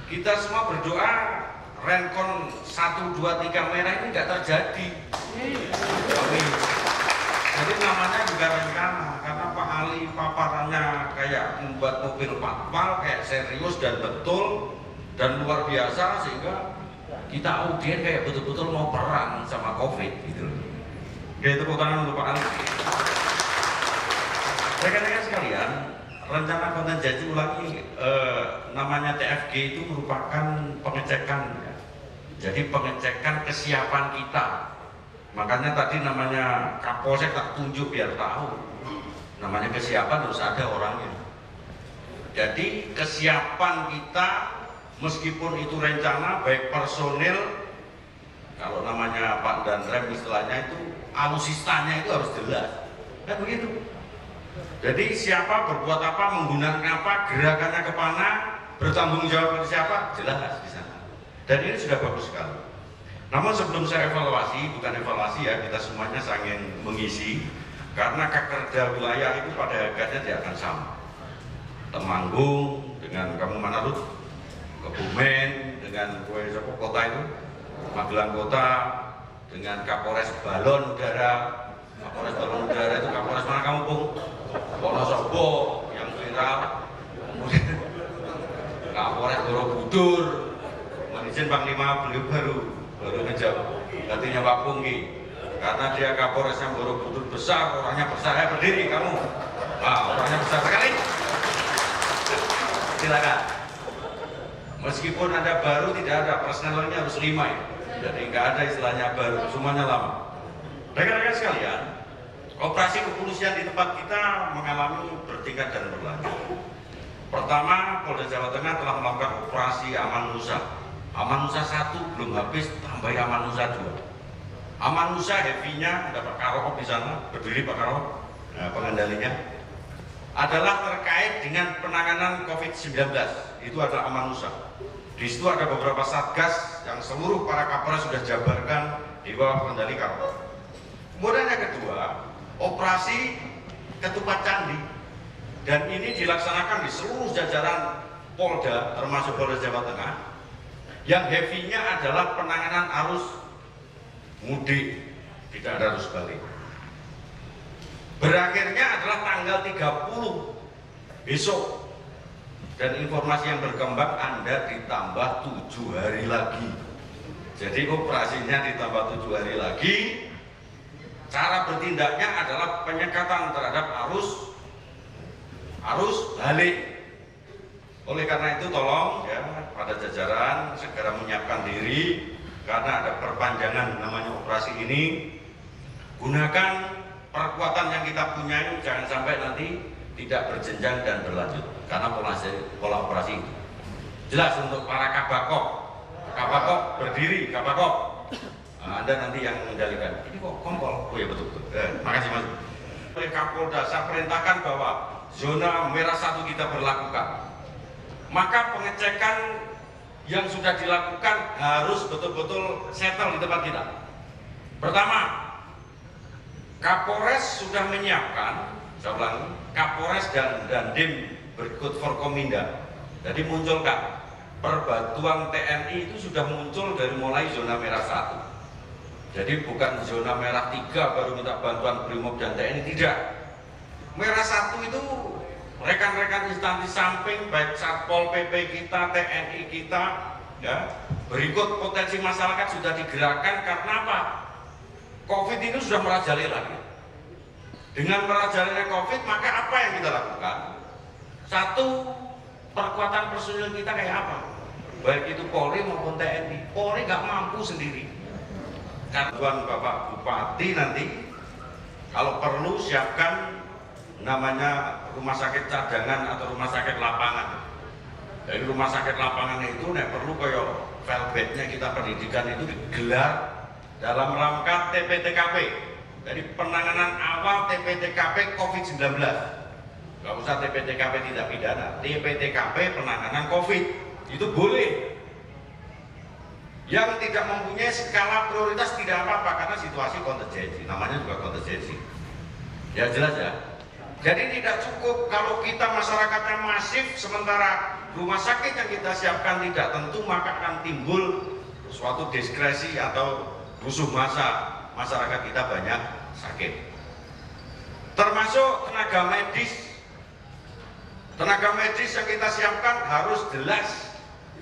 kita semua berdoa Rencon 1, 2, 3 merah ini nggak terjadi. Amin. Jadi namanya juga rencana, karena Pak Ali paparannya kayak membuat mobil patwal, kayak serius dan betul dan luar biasa, sehingga kita audien kayak betul-betul mau perang sama COVID gitu. Oke, tepuk tangan untuk Pak Ali. Rekan-rekan sekalian, rencana kontingensi ulangi namanya TFG itu merupakan pengecekan, ya. Jadi pengecekan kesiapan kita. Makanya tadi namanya Kapolsek tak tunjuk biar tahu. Namanya kesiapan harus ada orangnya. Jadi kesiapan kita meskipun itu rencana baik personil, kalau namanya Pak dan Rem istilahnya itu alusistanya itu harus jelas. Kan begitu. Jadi siapa berbuat apa, menggunakan apa, gerakannya kemana, bertanggung jawab ke siapa, jelas di sana. Dan ini sudah bagus sekali. Namun sebelum saya evaluasi, bukan evaluasi ya, kita semuanya saling mengisi, karena Kakerda wilayah itu pada hakikatnya tidak akan sama. Temanggung dengan kamu mana Rut, Kebumen dengan kota itu, Magelang Kota dengan Kapolres Balon Udara. Kapolres Balon Udara itu Kapolres mana kamu Bung? Wonosobo yang viral. Kemudian Kapolres Borobudur, izin Panglima beliau baru ngejawab, gantinya Pak Punggi, karena dia Kapolres yang Borobudur besar, orangnya besar. Berdiri kamu, orangnya besar sekali. Silakan. Meskipun Anda baru, tidak ada personelnya harus 5 ya. Jadi nggak ada istilahnya baru, semuanya lama. Rekan-rekan sekalian, operasi kepolisian di tempat kita mengalami bertingkat dan berlanjut. Pertama, Polda Jawa Tengah telah melakukan operasi Aman Nusa. Aman Nusa 1 belum habis, tambah Aman Nusa 2. Aman Nusa heavy-nya ada Pak Karop di sana, berdiri Pak Karop, pengendalinya adalah terkait dengan penanganan COVID-19. Itu adalah Aman Nusa. Di situ ada beberapa satgas yang seluruh para Kapolres sudah jabarkan di bawah kendali Karop. Kemudian yang kedua, operasi Ketupat Candi, dan ini dilaksanakan di seluruh jajaran Polda termasuk Polda Jawa Tengah. Yang heavy-nya adalah penanganan arus mudik, tidak ada arus balik. Berakhirnya adalah tanggal 30 besok, dan informasi yang berkembang Anda ditambah 7 hari lagi. Jadi operasinya ditambah 7 hari lagi. Cara bertindaknya adalah penyekatan terhadap arus balik. Oleh karena itu tolong ya pada jajaran segera menyiapkan diri, karena ada perpanjangan namanya operasi ini. Gunakan perkuatan yang kita punyai, jangan sampai nanti tidak berjenjang dan berlanjut karena pola operasi itu. Jelas untuk para Kabakok berdiri, Kabakok. Anda nanti yang mengendalikan. Ini kok kompol? Oh ya betul. Makasih Mas. Oleh Kapolda saya perintahkan bahwa zona merah 1 kita berlakukan. Maka pengecekan yang sudah dilakukan harus betul-betul settle di tempat kita. Pertama, Kapolres sudah menyiapkan, saya ulangi, Kapolres dan Dandim berikut Forkominda. Jadi munculkan perbatuan TNI itu sudah muncul dari mulai zona merah 1. Jadi bukan zona merah 3 baru minta bantuan Brimob dan TNI, tidak. Merah 1 itu rekan-rekan instansi samping baik Satpol PP kita, TNI kita, ya, berikut potensi masyarakat sudah digerakkan. Karena apa? COVID ini sudah merajalela. Dengan merajalelanya COVID, maka apa yang kita lakukan? Satu, perkuatan personil kita kayak apa? Baik itu Polri maupun TNI. Polri nggak mampu sendiri. Karena Bapak Bupati nanti kalau perlu siapkan namanya rumah sakit cadangan atau rumah sakit lapangan. Dari rumah sakit lapangan itu nek perlu koyo velbetnya kita pendidikan itu digelar dalam rangka TPTKP. Jadi penanganan awal TPTKP COVID-19. Gak usah TPTKP tidak pidana, TPTKP penanganan COVID itu boleh. Yang tidak mempunyai skala prioritas tidak apa-apa karena situasi kontingensi, namanya juga kontingensi. Ya jelas ya. Jadi tidak cukup kalau kita masyarakatnya masif sementara rumah sakit yang kita siapkan tidak tentu, maka akan timbul suatu diskresi atau rusuh massa, masyarakat kita banyak sakit. Termasuk tenaga medis yang kita siapkan harus jelas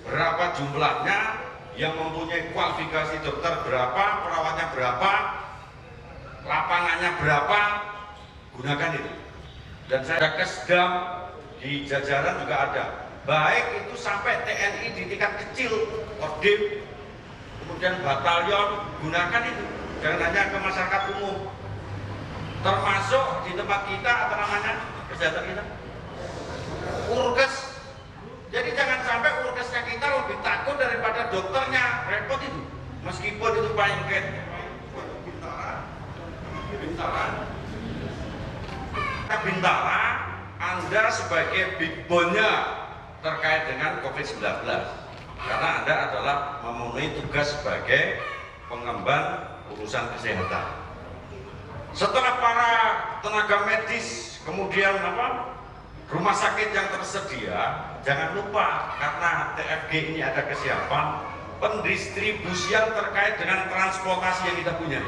berapa jumlahnya, yang mempunyai kualifikasi dokter berapa, perawatnya berapa, lapangannya berapa, gunakan itu. Dan saya Kesdam di jajaran juga ada, baik itu sampai TNI di tingkat kecil, Kodim, kemudian batalion, gunakan itu, jangan hanya ke masyarakat umum. Termasuk di tempat kita, apa namanya, kesehatan kita, Urkes. Jadi jangan sampai Urkesnya kita lebih takut daripada dokternya, repot itu. Meskipun itu paling Bintara, Anda sebagai big boss-nya terkait dengan COVID-19, karena Anda adalah memenuhi tugas sebagai pengemban urusan kesehatan. Setelah para tenaga medis, kemudian rumah sakit yang tersedia, jangan lupa karena TFG ini ada kesiapan pendistribusian terkait dengan transportasi yang kita punya.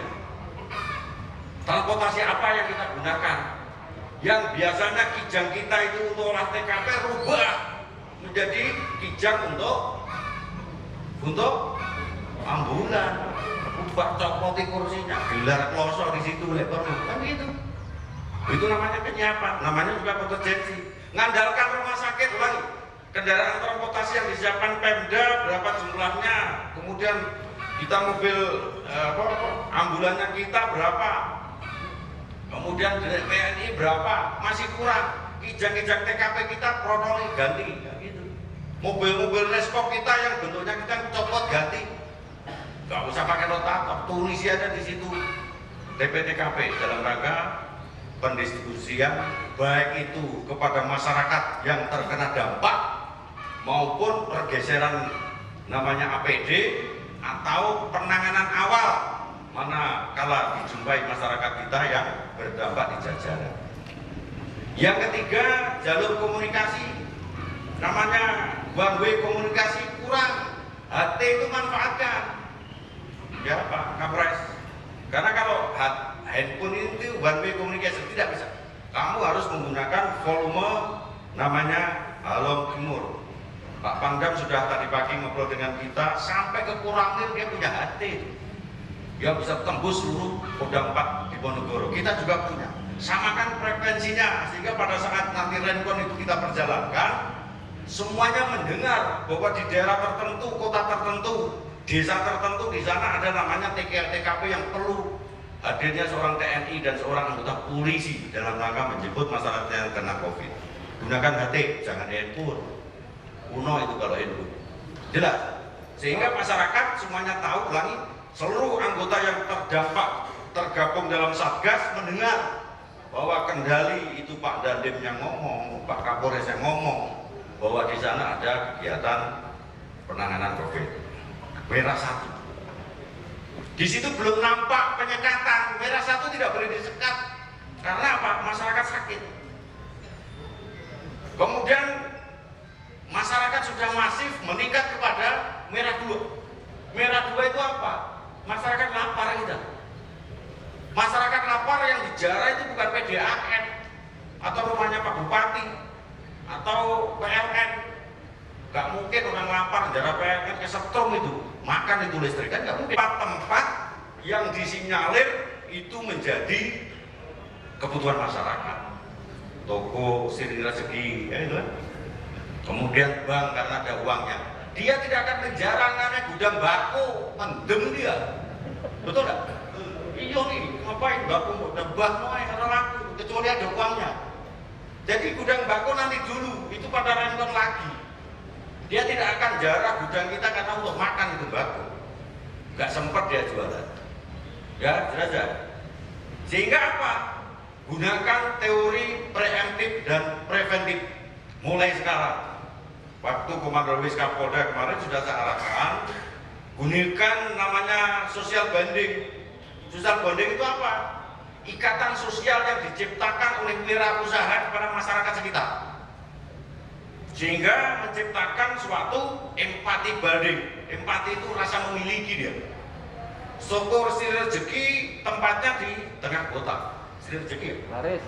Transportasi apa yang kita gunakan? Yang biasanya kijang kita itu untuk olah TKP rubah menjadi kijang untuk ambulan, ubah coploti kursinya, gelar kloso di situ lebar, kan gitu. Itu namanya penyiapan, namanya juga kontingensi. Ngandalkan rumah sakit, ulangi, kendaraan transportasi yang disiapkan Pemda berapa jumlahnya, kemudian kita mobil ambulannya kita berapa, kemudian TNI berapa, masih kurang. Kijang-kijang TKP kita protoli ganti, gitu. Mobil-mobil respon kita yang bentuknya kita copot ganti, nggak usah pakai rotator, tulis aja di situ DPTKP dalam rangka pendistribusian baik itu kepada masyarakat yang terkena dampak maupun pergeseran namanya APD atau penanganan awal manakala dijumpai masyarakat kita yang berdampak di jajaran. Yang ketiga, jalur komunikasi, namanya one way komunikasi kurang, HT itu manfaatkan ya Pak Kapolres, karena kalau handphone itu one way communication tidak bisa. Kamu harus menggunakan volume namanya Halo Timur. Pak Pangdam sudah tadi pagi ngobrol dengan kita, sampai ke Kurangil dia punya HT. Dia bisa tembus seluruh Kodam 4 di Ponorogo. Kita juga punya. Samakan frekuensinya sehingga pada saat nanti Rencon itu kita perjalankan, semuanya mendengar bahwa di daerah tertentu, kota tertentu, desa tertentu, di sana ada namanya TKP yang perlu hadirnya seorang TNI dan seorang anggota polisi dalam rangka menjemput masyarakat yang kena COVID. Gunakan HT, jangan handphone. Kuno itu kalau handphone. Jelas. Sehingga masyarakat semuanya tahu, ulangi, seluruh anggota yang terdampak tergabung dalam Satgas mendengar bahwa kendali itu Pak Dandim yang ngomong, Pak Kapolres yang ngomong bahwa di sana ada kegiatan penanganan COVID. Merah 1. Di situ belum nampak penyekatan. Merah 1 tidak boleh disekat karena apa? Masyarakat sakit. Kemudian masyarakat sudah masif meningkat kepada merah 2. Merah 2 itu apa? Masyarakat lapar kita. Masyarakat lapar yang dijarah itu bukan PDAM atau rumahnya Pak Bupati atau PLN. Gak mungkin orang lapar jarah PLN kesetrum itu makan itu listrik, kan gak mungkin. Tempat yang disinyalir itu menjadi kebutuhan masyarakat. Toko sirih rezeki, ya itu kan. Kemudian bank karena ada uangnya. Dia tidak akan menjarah namanya gudang bako, mendem dia. Betul nggak? Iya nih, ngapain bako gudang bako karena laku, kecuali ada uangnya. Jadi gudang bako nanti dulu, itu pada Rencon lagi. Dia tidak akan jarah gudang kita karena untuk makan itu bako. Nggak sempat dia jualan. Ya, jelas ya. Sehingga apa? Gunakan teori preemptif dan preventif mulai sekarang. Waktu Komando Wis Kapolda kemarin sudah saya arahkan, gunakan namanya social bonding. Social bonding itu apa? Ikatan sosial yang diciptakan oleh wirausaha kepada masyarakat sekitar. sehingga menciptakan suatu empati banding. Empati itu rasa memiliki dia. Toko Sri Rezeki tempatnya di tengah kota. Sri Rezeki Laris.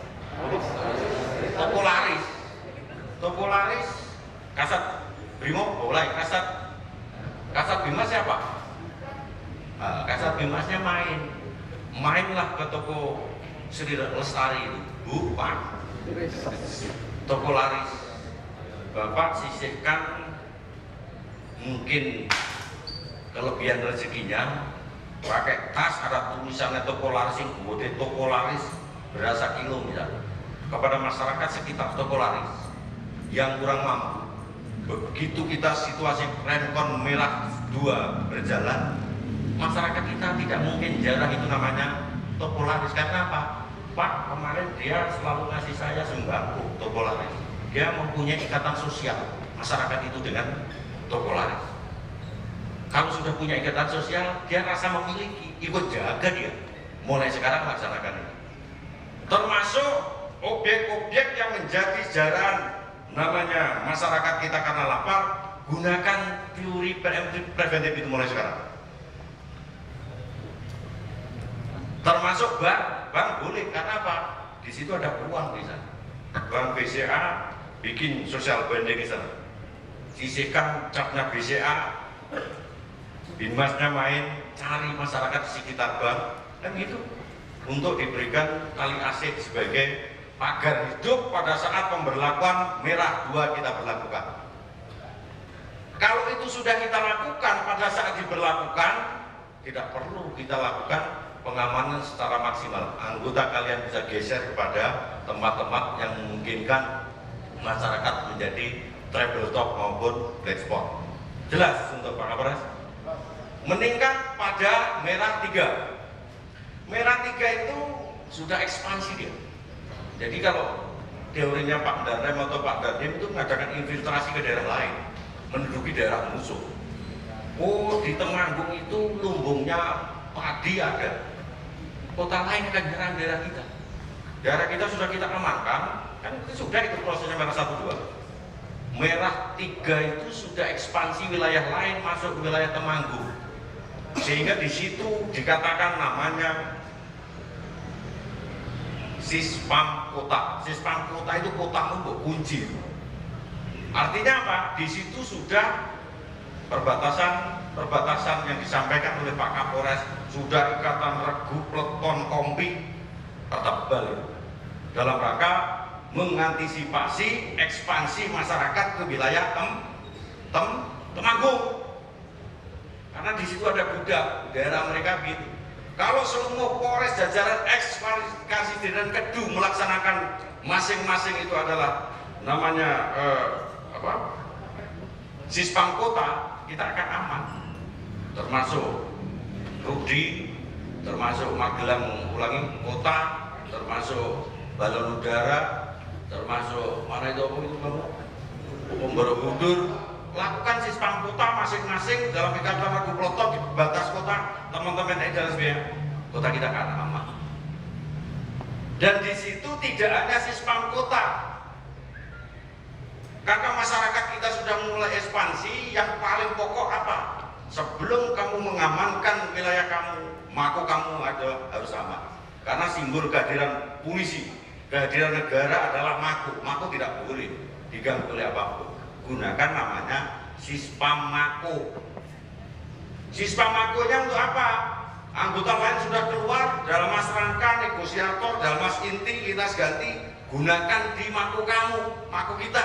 Toko laris Kasat Brimo mulai Kasat Bimas siapa? Kasat Bimasnya mainlah ke toko Sri Lestari itu, bukan toko laris. Bapak sisihkan mungkin kelebihan rezekinya, pakai tas ada tulisannya toko laris, toko laris berasa kilo misalnya, kepada masyarakat sekitar toko laris yang kurang mampu. Begitu kita situasi Rencon Merah 2 berjalan, masyarakat kita tidak mungkin jarang itu namanya toko laris. Karena apa? Pak, kemarin dia selalu ngasih saya sembako toko laris. Dia mempunyai ikatan sosial masyarakat itu dengan toko laris. Kalau sudah punya ikatan sosial, dia rasa memiliki, ikut jaga dia. Mulai sekarang laksanakan ini. Termasuk objek-objek yang menjadi jarang namanya masyarakat kita karena lapar, gunakan teori preventif itu mulai sekarang. Termasuk bank boleh, karena apa? Di situ ada uang di sana. Bank BCA bikin social banding di sana. Sisihkan capnya BCA, Binmasnya main cari masyarakat di sekitar bank, kan gitu, untuk diberikan tali asik sebagai pagar hidup pada saat pemberlakuan Merah 2 kita berlakukan. Kalau itu sudah kita lakukan pada saat diberlakukan, tidak perlu kita lakukan pengamanan secara maksimal. Anggota kalian bisa geser kepada tempat-tempat yang memungkinkan masyarakat menjadi travel top maupun black spot. Jelas untuk Pak Kapolres? Meningkat pada Merah 3. Merah 3 itu sudah ekspansi dia. Jadi kalau teorinya Pak Darrem atau Pak Dardim itu mengadakan infiltrasi ke daerah lain, menduduki daerah musuh. Oh, di Temanggung itu lumbungnya padi ada, kota lain akan menyerang daerah kita. Daerah kita sudah kita amankan, kan itu sudah itu prosesnya Merah 1-2. Merah 3 itu sudah ekspansi wilayah lain masuk ke wilayah Temanggung, sehingga di situ dikatakan namanya Sispam Kota. Sispam Kota itu kota untuk kunci. Artinya apa? Di situ sudah perbatasan yang disampaikan oleh Pak Kapolres, sudah ikatan regu peleton kompi tertebal itu, dalam rangka mengantisipasi ekspansi masyarakat ke wilayah Temanggung. Karena di situ ada budak, daerah mereka gitu. Kalau semua Polres jajaran eksklusi dan Kedu melaksanakan masing-masing itu adalah namanya Sispam Kota, kita akan aman. Termasuk Rudi, termasuk Magelang Kota, termasuk Balon Udara, termasuk mana itu Borobudur. Lakukan Sispam Kota masing-masing dalam ikatan regu peleton di batas kota, teman-teman dalam kota kita akan aman. Dan di situ tidak hanya Sispam Kota, karena masyarakat kita sudah mulai ekspansi. Yang paling pokok apa? Sebelum kamu mengamankan wilayah kamu, mako kamu harus aman. Karena simbol kehadiran polisi, kehadiran negara adalah mako. Mako tidak boleh diganggu oleh apapun. Gunakan namanya Sispam Mako. Sispam Makonya untuk apa? Anggota lain sudah keluar dalam mas rangka negosiator, dalam mas inti, lintas ganti, gunakan di mako kamu, mako kita.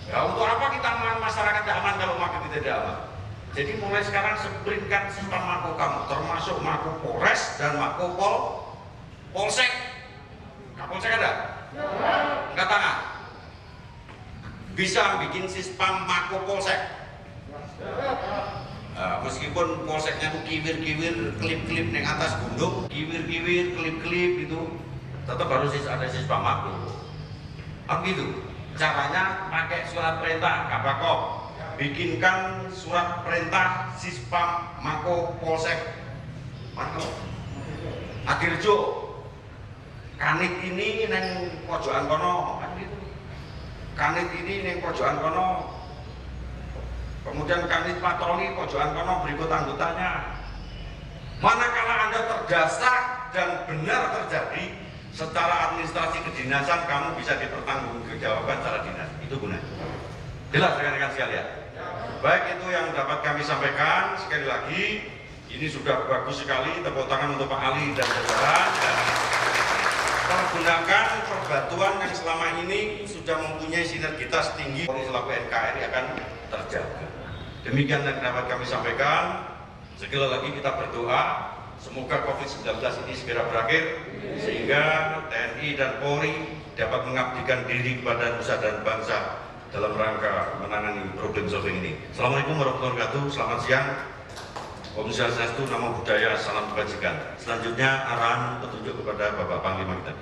Ya, untuk apa kita masyarakat aman kalau mako kita tidak aman? Jadi mulai sekarang sprintkan Sispam Mako kamu, termasuk Mako Polres dan Mako Polsek. Kapolsek ada? Angkat tangan. Bisa bikin Sispam Mako Polsek. Meskipun polseknya itu kiwir-kiwir, klip-klip neng atas gunung, kiwir-kiwir, klip-klip itu, tetap harus ada Sispam Mako. Gitu. Caranya pakai surat perintah Kabakop. Bikinkan surat perintah Sispam Mako Polsek. Mako. Adirjo. Kanit ini neng pojokan kono, kan gitu. kanit ini yang pojokan kono, kemudian kanit patroli pojokan kono berikut anggotanya. Manakala Anda terdesak dan benar terjadi secara administrasi kedinasan, kamu bisa dipertanggungjawabkan secara dinas. Itu gunanya. Jelas rekan-rekan sekalian. Baik, itu yang dapat kami sampaikan. Sekali lagi, ini sudah bagus sekali. Tepuk tangan untuk Pak Ali dan jajaran. Dan pergunakan perbatuan yang selama ini sudah mempunyai sinergitas tinggi. Polri selaku NKRI akan terjaga. Demikian yang dapat kami sampaikan. Sekali lagi kita berdoa semoga COVID-19 ini segera berakhir sehingga TNI dan Polri dapat mengabdikan diri kepada nusa dan bangsa dalam rangka menangani problem solving ini. Assalamualaikum warahmatullahi wabarakatuh. Selamat siang. Om Swastiastu, Namo Buddhaya, salam kebajikan. Selanjutnya arahan petunjuk kepada Bapak Panglima kita.